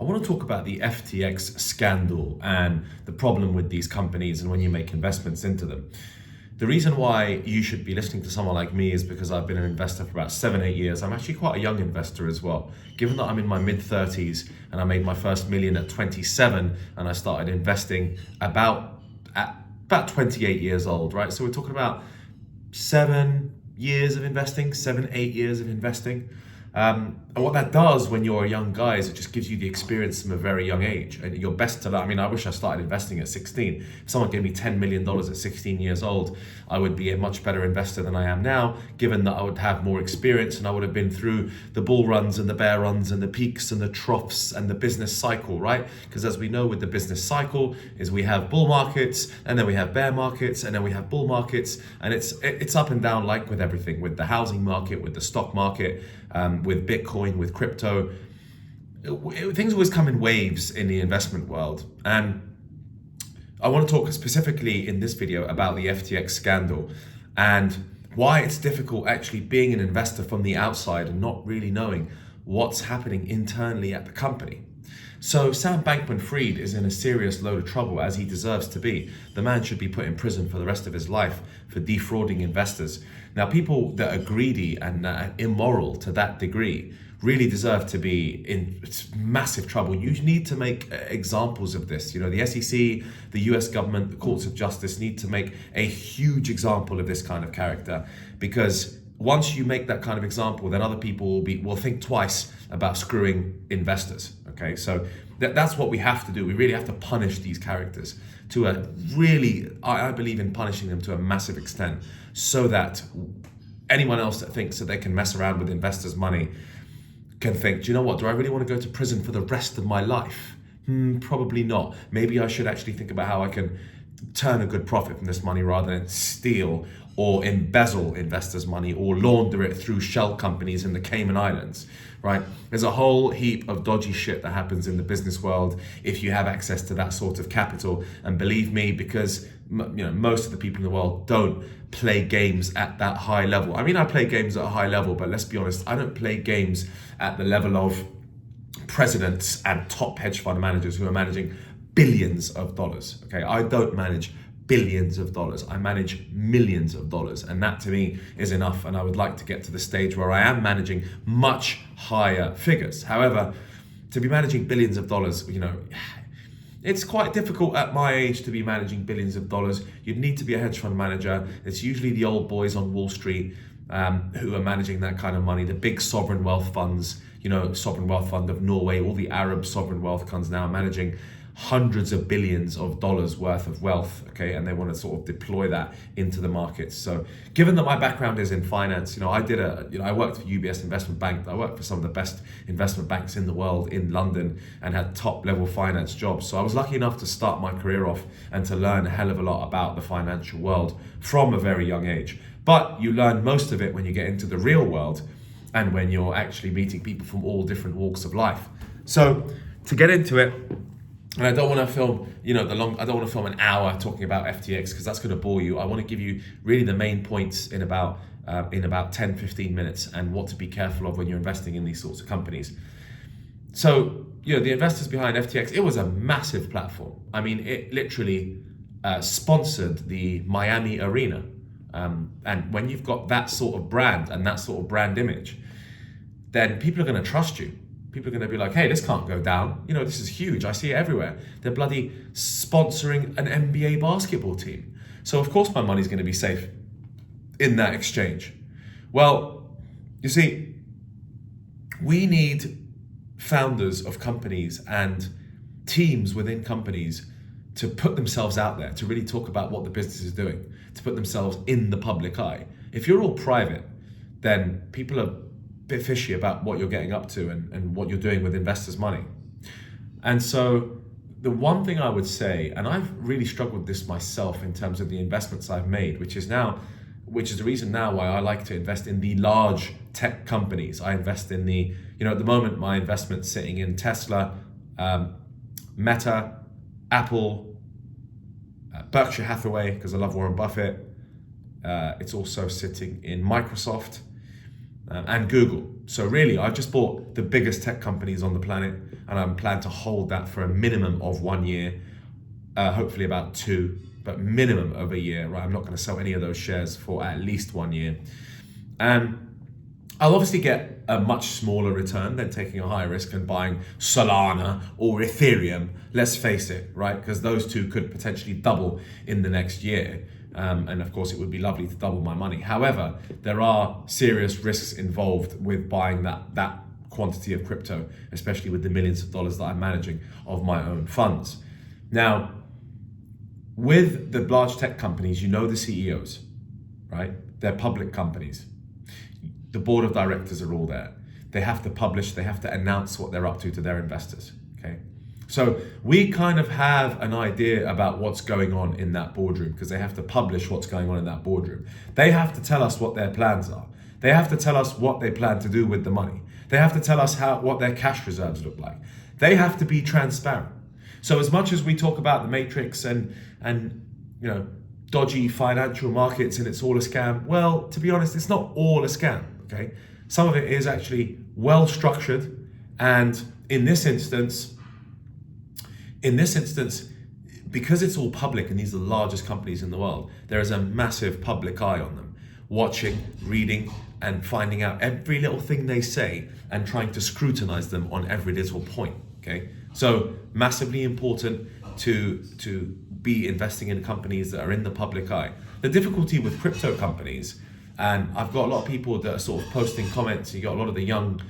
I want to talk about the FTX scandal and the problem with these companies and when you make investments into them. The reason why you should be listening to someone like me is because I've been an investor for about 7-8 years. I'm actually quite a young investor as well. Given that I'm in my mid-30s and I made my first million at 27 and I started investing at about 28 years old, right? So we're talking about 7 years of investing, 7-8 years of investing. And what that does when you're a young guy is it just gives you the experience from a very young age. And you're best to learn. I mean, I wish I started investing at 16. If someone gave me $10 million at 16 years old, I would be a much better investor than I am now, given that I would have more experience and I would have been through the bull runs and the bear runs and the peaks and the troughs and the business cycle, right? Because as we know with the business cycle is we have bull markets and then we have bear markets and then we have bull markets, and it's up and down like with everything, with the housing market, with the stock market, with Bitcoin, with crypto. Things always come in waves in the investment world. And I want to talk specifically in this video about the FTX scandal and why it's difficult actually being an investor from the outside and not really knowing what's happening internally at the company. So Sam Bankman-Fried is in a serious load of trouble, as he deserves to be. The man should be put in prison for the rest of his life for defrauding investors. Now, people that are greedy and immoral to that degree really deserve to be in massive trouble. You need to make examples of this. You know, the SEC, the US government, the courts of justice need to make a huge example of this kind of character, because once you make that kind of example, then other people will think twice about screwing investors. Okay, so that's what we have to do. We really have to punish these characters to a really, I believe in punishing them to a massive extent, so that anyone else that thinks that they can mess around with investors' money can think, do you know what, do I really want to go to prison for the rest of my life? Probably not. Maybe I should actually think about how I can turn a good profit from this money rather than steal or embezzle investors' money or launder it through shell companies in the Cayman Islands, right? There's a whole heap of dodgy shit that happens in the business world if you have access to that sort of capital. And believe me, because most of the people in the world don't play games at that high level. I mean, I play games at a high level, but let's be honest, I don't play games at the level of presidents and top hedge fund managers who are managing billions of dollars. Okay, I don't manage billions of dollars. I manage millions of dollars, and that to me is enough. And I would like to get to the stage where I am managing much higher figures. However, to be managing billions of dollars, it's quite difficult at my age to be managing billions of dollars. You'd need to be a hedge fund manager. It's usually the old boys on Wall Street who are managing that kind of money, the big sovereign wealth funds, Sovereign Wealth Fund of Norway, all the Arab sovereign wealth funds now managing hundreds of billions of dollars worth of wealth, okay, and they want to sort of deploy that into the markets. So given that my background is in finance, I worked for UBS Investment Bank. I worked for some of the best investment banks in the world in London and had top level finance jobs. So I was lucky enough to start my career off and to learn a hell of a lot about the financial world from a very young age. But you learn most of it when you get into the real world and when you're actually meeting people from all different walks of life. So to get into it, and I don't want to film, I don't want to film an hour talking about FTX because that's going to bore you. I want to give you really the main points in about 10-15 minutes and what to be careful of when you're investing in these sorts of companies. So, the investors behind FTX, it was a massive platform. I mean, it literally sponsored the Miami Arena. And when you've got that sort of brand and that sort of brand image, then people are going to trust you. People are going to be like, hey, this can't go down. This is huge. I see it everywhere. They're bloody sponsoring an NBA basketball team. So of course my money's going to be safe in that exchange. Well, you see, we need founders of companies and teams within companies to put themselves out there, to really talk about what the business is doing, to put themselves in the public eye. If you're all private, then people are bit fishy about what you're getting up to and what you're doing with investors' money. And so the one thing I would say, and I've really struggled with this myself in terms of the investments I've made, which is the reason now why I like to invest in the large tech companies. I invest in at the moment, my investment's sitting in Tesla, Meta, Apple, Berkshire Hathaway, because I love Warren Buffett. It's also sitting in Microsoft, and Google. So really, I've just bought the biggest tech companies on the planet, and I'm planning to hold that for a minimum of 1 year, hopefully about 2, but minimum of a year, right? I'm not going to sell any of those shares for at least 1 year. And I'll obviously get a much smaller return than taking a high risk and buying Solana or Ethereum, let's face it, right? Because those two could potentially double in the next year. And of course, it would be lovely to double my money. However, there are serious risks involved with buying that quantity of crypto, especially with the millions of dollars that I'm managing of my own funds. Now, with the large tech companies, you know the CEOs, right? They're public companies. The board of directors are all there. They have to publish, they have to announce what they're up to their investors, okay? So we kind of have an idea about what's going on in that boardroom because they have to publish what's going on in that boardroom. They have to tell us what their plans are. They have to tell us what they plan to do with the money. They have to tell us what their cash reserves look like. They have to be transparent. So as much as we talk about the matrix and you know, dodgy financial markets and it's all a scam, well, to be honest, it's not all a scam. Okay, some of it is actually well structured, and in this instance, because it's all public and these are the largest companies in the world, there is a massive public eye on them, watching, reading, and finding out every little thing they say and trying to scrutinize them on every little point. Okay, so massively important to be investing in companies that are in the public eye. The difficulty with crypto companies, and I've got a lot of people that are sort of posting comments. You got a lot of the young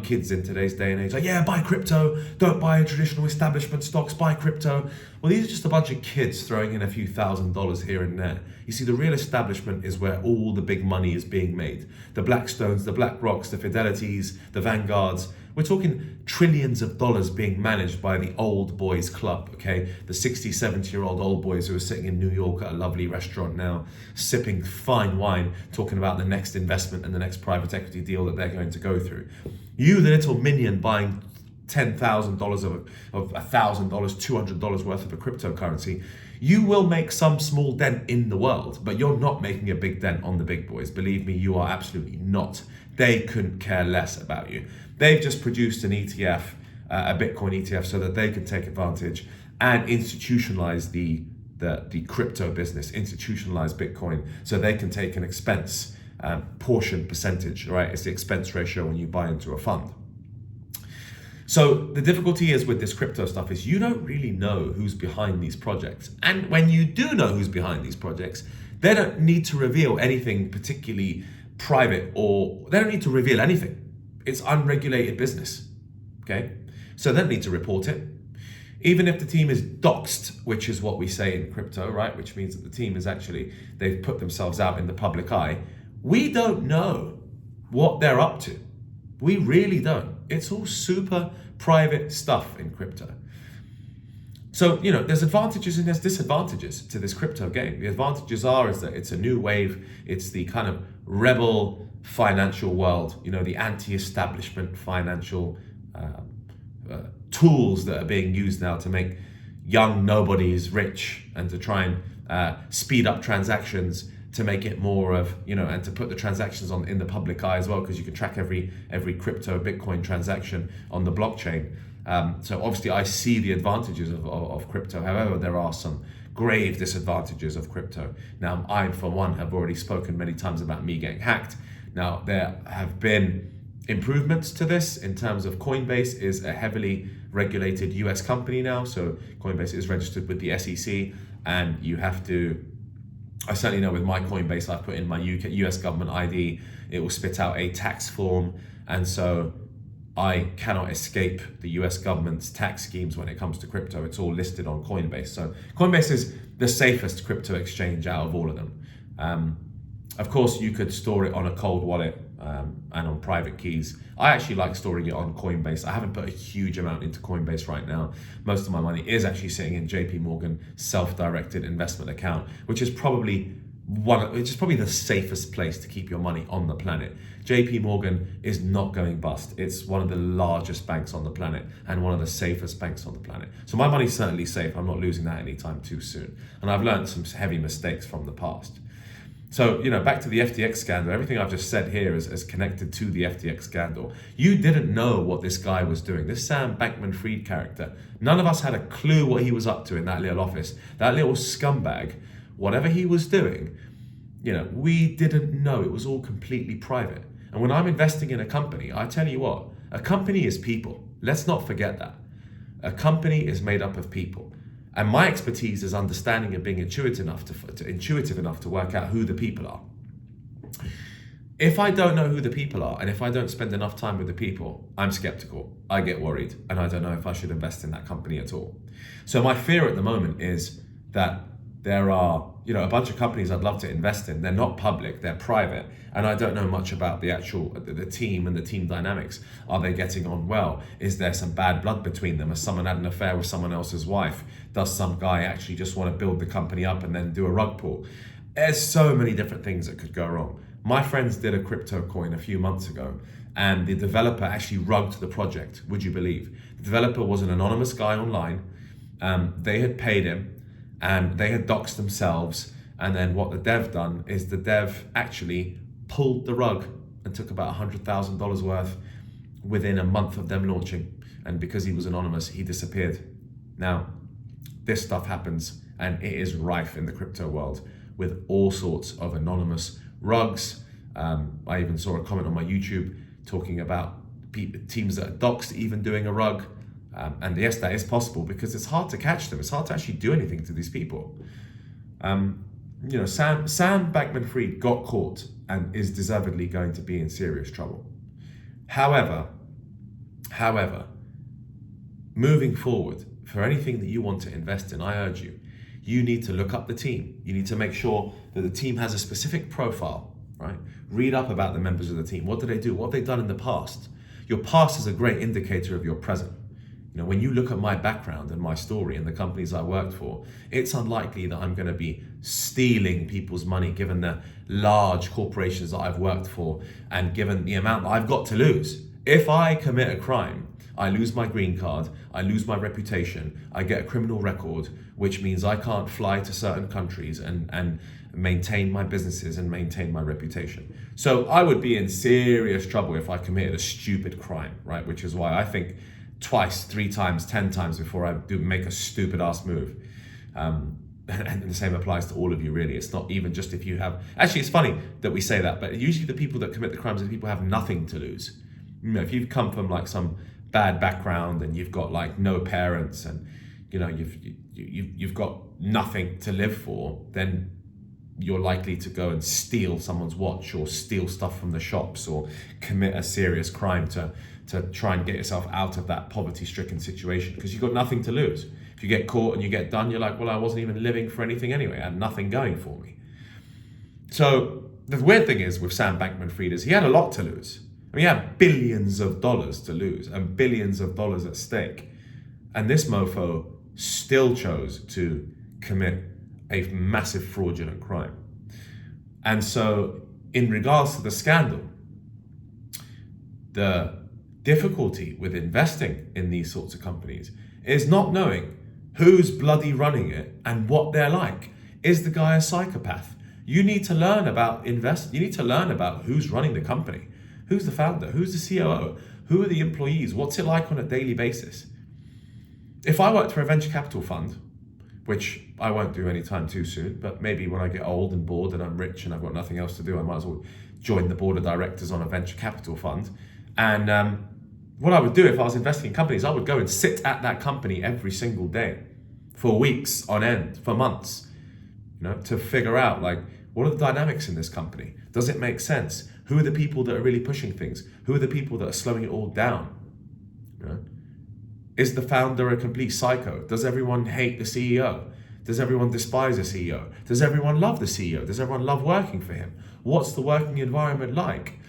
kids in today's day and age, like, yeah, buy crypto, don't buy traditional establishment stocks, buy crypto. Well, these are just a bunch of kids throwing in a few $1,000s here and there. You see, the real establishment is where all the big money is being made. The Blackstones, the BlackRocks, the Fidelities, the Vanguards. We're talking trillions of dollars being managed by the old boys club, okay? The 60, 70-year-old old boys who are sitting in New York at a lovely restaurant now, sipping fine wine, talking about the next investment and the next private equity deal that they're going to go through. You, the little minion buying $10,000 of $1,000, $200 worth of a cryptocurrency, you will make some small dent in the world, but you're not making a big dent on the big boys. Believe me, you are absolutely not. They couldn't care less about you. They've just produced an ETF, a Bitcoin ETF, so that they can take advantage and institutionalize the crypto business, institutionalize Bitcoin, so they can take an expense portion percentage, right? It's the expense ratio when you buy into a fund. So the difficulty is with this crypto stuff is you don't really know who's behind these projects. And when you do know who's behind these projects, they don't need to reveal anything particularly private, or they don't need to reveal anything. It's unregulated business, okay? So they don't need to report it. Even if the team is doxed, which is what we say in crypto, right? Which means that the team is actually, they've put themselves out in the public eye. We don't know what they're up to. We really don't. It's all super private stuff in crypto. So, you know, there's advantages and there's disadvantages to this crypto game. The advantages is that it's a new wave. It's the kind of rebel financial world, you know, the anti-establishment financial tools that are being used now to make young nobodies rich and to try and speed up transactions to make it more of, you know, and to put the transactions in the public eye as well, because you can track every crypto Bitcoin transaction on the blockchain. So obviously I see the advantages of crypto. However, there are some grave disadvantages of crypto. Now, I, for one, have already spoken many times about me getting hacked. Now, there have been improvements to this in terms of Coinbase is a heavily regulated US company now. So Coinbase is registered with the SEC, and you have to, I certainly know with my Coinbase, I've put in my US government ID, it will spit out a tax form. And so I cannot escape the US government's tax schemes when it comes to crypto. It's all listed on Coinbase. So Coinbase is the safest crypto exchange out of all of them. Of course, you could store it on a cold wallet and on private keys. I actually like storing it on Coinbase. I haven't put a huge amount into Coinbase right now. Most of my money is actually sitting in JP Morgan self-directed investment account, which is probably the safest place to keep your money on the planet. JP Morgan is not going bust. It's one of the largest banks on the planet and one of the safest banks on the planet. So my money's certainly safe. I'm not losing that anytime too soon. And I've learned some heavy mistakes from the past. So, back to the FTX scandal, everything I've just said here is connected to the FTX scandal. You didn't know what this guy was doing, this Sam Bankman-Fried character. None of us had a clue what he was up to in that little office. That little scumbag, whatever he was doing, we didn't know. It was all completely private. And when I'm investing in a company, I tell you what, a company is people. Let's not forget that. A company is made up of people. And my expertise is understanding and being intuitive enough to work out who the people are. If I don't know who the people are, and if I don't spend enough time with the people, I'm skeptical. I get worried, and I don't know if I should invest in that company at all. So my fear at the moment is that there are, a bunch of companies I'd love to invest in. They're not public, they're private, and I don't know much about the team and the team dynamics. Are they getting on well? Is there some bad blood between them? Has someone had an affair with someone else's wife? Does some guy actually just want to build the company up and then do a rug pull? There's so many different things that could go wrong. My friends did a crypto coin a few months ago, and the developer actually rugged the project, would you believe? The developer was an anonymous guy online. They had paid him, and they had doxed themselves, and then what the dev done is the dev actually pulled the rug and took about $100,000 worth within a month of them launching. And because he was anonymous, he disappeared. Now, this stuff happens, and it is rife in the crypto world with all sorts of anonymous rugs. I even saw a comment on my YouTube talking about teams that are doxed even doing a rug. And yes, that is possible because it's hard to catch them. It's hard to actually do anything to these people. Sam Bankman-Fried got caught and is deservedly going to be in serious trouble. However, moving forward, for anything that you want to invest in, I urge you need to look up the team. You need to make sure that the team has a specific profile, right? Read up about the members of the team. What do they do? What have they done in the past? Your past is a great indicator of your present. When you look at my background and my story and the companies I worked for, it's unlikely that I'm going to be stealing people's money given the large corporations that I've worked for and given the amount that I've got to lose. If I commit a crime, I lose my green card, I lose my reputation, I get a criminal record, which means I can't fly to certain countries and maintain my businesses and maintain my reputation. So I would be in serious trouble if I committed a stupid crime, right? Which is why I think twice, 3 times, 10 times before I do make a stupid ass move. And the same applies to all of you, really. It's not even just if you have, actually it's funny that we say that, but usually the people that commit the crimes are the people who have nothing to lose. If you've come from like some bad background and you've got like no parents and you've got nothing to live for, then you're likely to go and steal someone's watch or steal stuff from the shops or commit a serious crime to try and get yourself out of that poverty-stricken situation because you've got nothing to lose. If you get caught and you get done, you're like, well, I wasn't even living for anything anyway. I had nothing going for me. So the weird thing is with Sam Bankman-Fried is he had a lot to lose. I mean, he had billions of dollars to lose and billions of dollars at stake. And this mofo still chose to commit a massive fraudulent crime. And so in regards to the scandal, the difficulty with investing in these sorts of companies is not knowing who's bloody running it and what they're like. Is the guy a psychopath? You need to learn about you need to learn about who's running the company. Who's the founder? Who's the COO? Who are the employees? What's it like on a daily basis? If I worked for a venture capital fund, which I won't do anytime too soon, but maybe when I get old and bored and I'm rich and I've got nothing else to do, I might as well join the board of directors on a venture capital fund. And what I would do if I was investing in companies, I would go and sit at that company every single day for weeks on end, for months, to figure out like, what are the dynamics in this company? Does it make sense? Who are the people that are really pushing things? Who are the people that are slowing it all down? Is the founder a complete psycho? Does everyone hate the CEO? Does everyone despise the CEO? Does everyone love the CEO? Does everyone love working for him? What's the working environment like?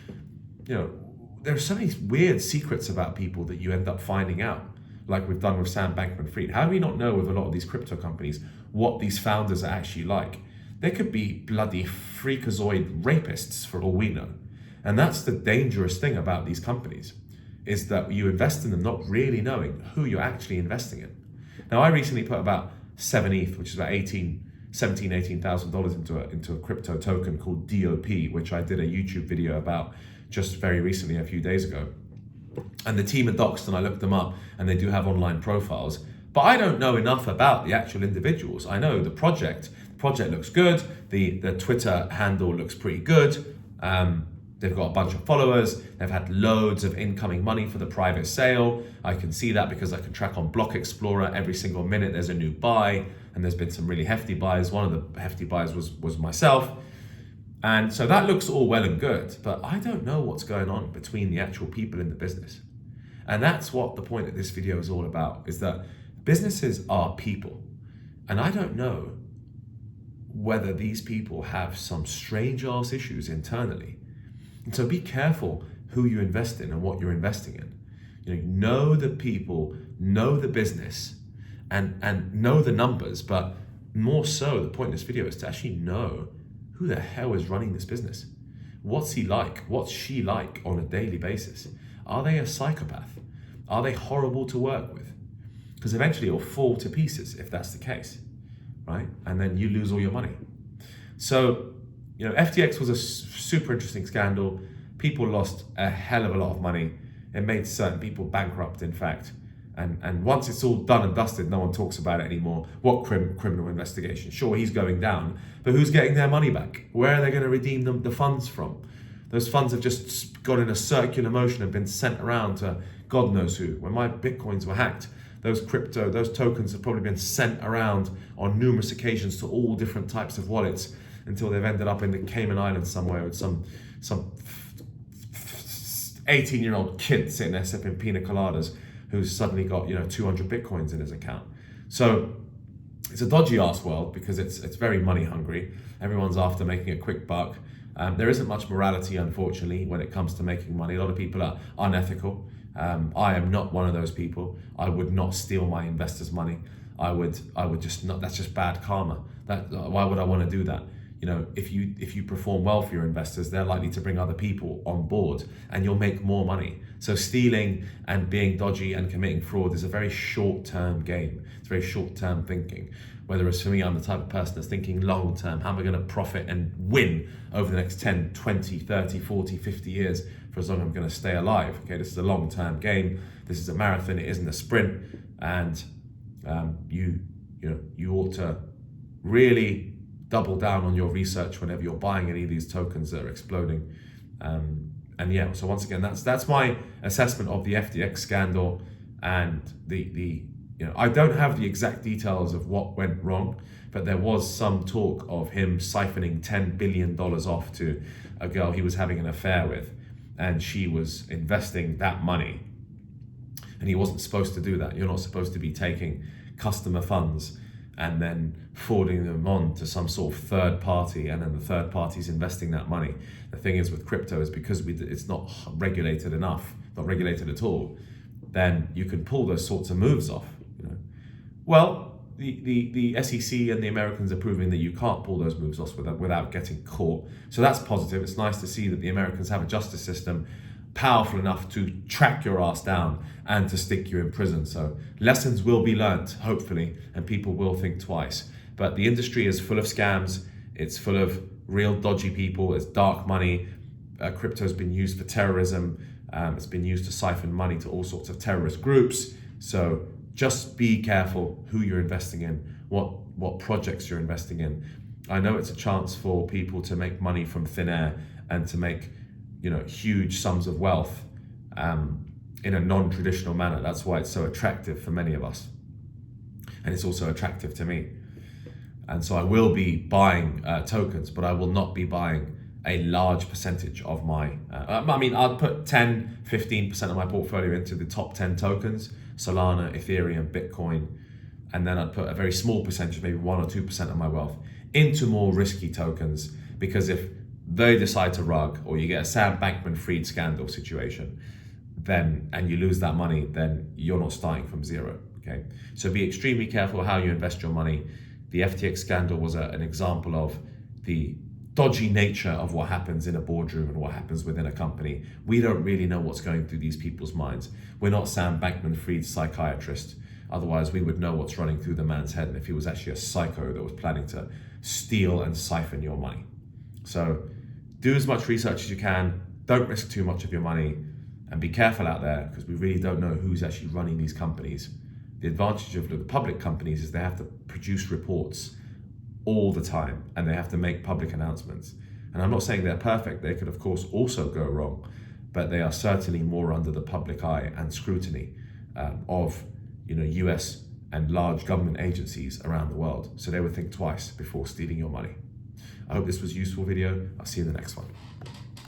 There are so many weird secrets about people that you end up finding out, like we've done with Sam Bankman-Fried. How do we not know with a lot of these crypto companies what these founders are actually like? They could be bloody freakazoid rapists for all we know. And that's the dangerous thing about these companies, is that you invest in them not really knowing who you're actually investing in. Now, I recently put about 7 ETH, which is about $18 $18,000 into a crypto token called DOP, which I did a YouTube video about just very recently, a few days ago. And the team at Doxton, I looked them up, and they do have online profiles. But I don't know enough about the actual individuals. I know the project. The project looks good. The Twitter handle looks pretty good. They've got a bunch of followers. They've had loads of incoming money for the private sale. I can see that because I can track on Block Explorer every single minute there's a new buy, and there's been some really hefty buys. One of the hefty buys was myself. And so that looks all well and good, but I don't know what's going on between the actual people in the business. And that's what the point of this video is all about, is that businesses are people. And I don't know whether these people have some strange ass issues internally. And so be careful who you invest in and what you're investing in. Know the people, know the business, and know the numbers, but more so, the point of this video is to actually know who the hell is running this business. What's he like? What's she like on a daily basis? Are they a psychopath? Are they horrible to work with? Because eventually it'll fall to pieces if that's the case, right? And then you lose all your money. So, FTX was a super interesting scandal. People lost a hell of a lot of money. It made certain people bankrupt, in fact. And once it's all done and dusted, no one talks about it anymore. What criminal investigation? Sure, he's going down, but who's getting their money back? Where are they going to redeem the funds from? Those funds have just got in a circular motion and been sent around to God knows who. When my Bitcoins were hacked, those tokens have probably been sent around on numerous occasions to all different types of wallets until they've ended up in the Cayman Islands somewhere with some 18-year-old kid sitting there sipping pina coladas who's suddenly got 200 Bitcoins in his account. So it's a dodgy ass world because it's very money hungry. Everyone's after making a quick buck. There isn't much morality, unfortunately, when it comes to making money. A lot of people are unethical. I am not one of those people. I would not steal my investors' money. I would just not. That's just bad karma. Why would I want to do that? If you perform well for your investors, they're likely to bring other people on board, and you'll make more money. So stealing and being dodgy and committing fraud is a very short-term game. It's very short-term thinking. Whereas for me, I'm the type of person that's thinking long-term. How am I going to profit and win over the next 10, 20, 30, 40, 50 years for as long as I'm going to stay alive? Okay, this is a long-term game. This is a marathon. It isn't a sprint. And you ought to really double down on your research whenever you're buying any of these tokens that are exploding. So once again, that's my assessment of the FTX scandal, and I don't have the exact details of what went wrong, but there was some talk of him siphoning $10 billion off to a girl he was having an affair with, and she was investing that money, and he wasn't supposed to do that. You're not supposed to be taking customer funds and then forwarding them on to some sort of third party, and then the third party's investing that money. The thing is with crypto is because it's not regulated enough, not regulated at all, then you can pull those sorts of moves off. Well, the SEC and the Americans are proving that you can't pull those moves off without getting caught. So that's positive. It's nice to see that the Americans have a justice system powerful enough to track your ass down and to stick you in prison. So lessons will be learnt, hopefully, and people will think twice. But the industry is full of scams. It's full of real dodgy people. It's dark money. Crypto has been used for terrorism. It's been used to siphon money to all sorts of terrorist groups. So just be careful who you're investing in, what projects you're investing in. I know it's a chance for people to make money from thin air and to make huge sums of wealth in a non-traditional manner. That's why it's so attractive for many of us. And it's also attractive to me. And so I will be buying tokens, but I will not be buying a large percentage of my, I'll put 10, 15% of my portfolio into the top 10 tokens, Solana, Ethereum, Bitcoin, and then I'd put a very small percentage, maybe 1 or 2% of my wealth into more risky tokens, because if they decide to rug, or you get a Sam Bankman-Fried scandal situation, and you lose that money, then you're not starting from zero, okay? So be extremely careful how you invest your money. The FTX scandal was an example of the dodgy nature of what happens in a boardroom and what happens within a company. We don't really know what's going through these people's minds. We're not Sam Bankman-Fried's psychiatrist. Otherwise, we would know what's running through the man's head and if he was actually a psycho that was planning to steal and siphon your money. So do as much research as you can, don't risk too much of your money, and be careful out there because we really don't know who's actually running these companies. The advantage of the public companies is they have to produce reports all the time and they have to make public announcements. And I'm not saying they're perfect, they could of course also go wrong, but they are certainly more under the public eye and scrutiny of US and large government agencies around the world. So they would think twice before stealing your money. I hope this was a useful video. I'll see you in the next one.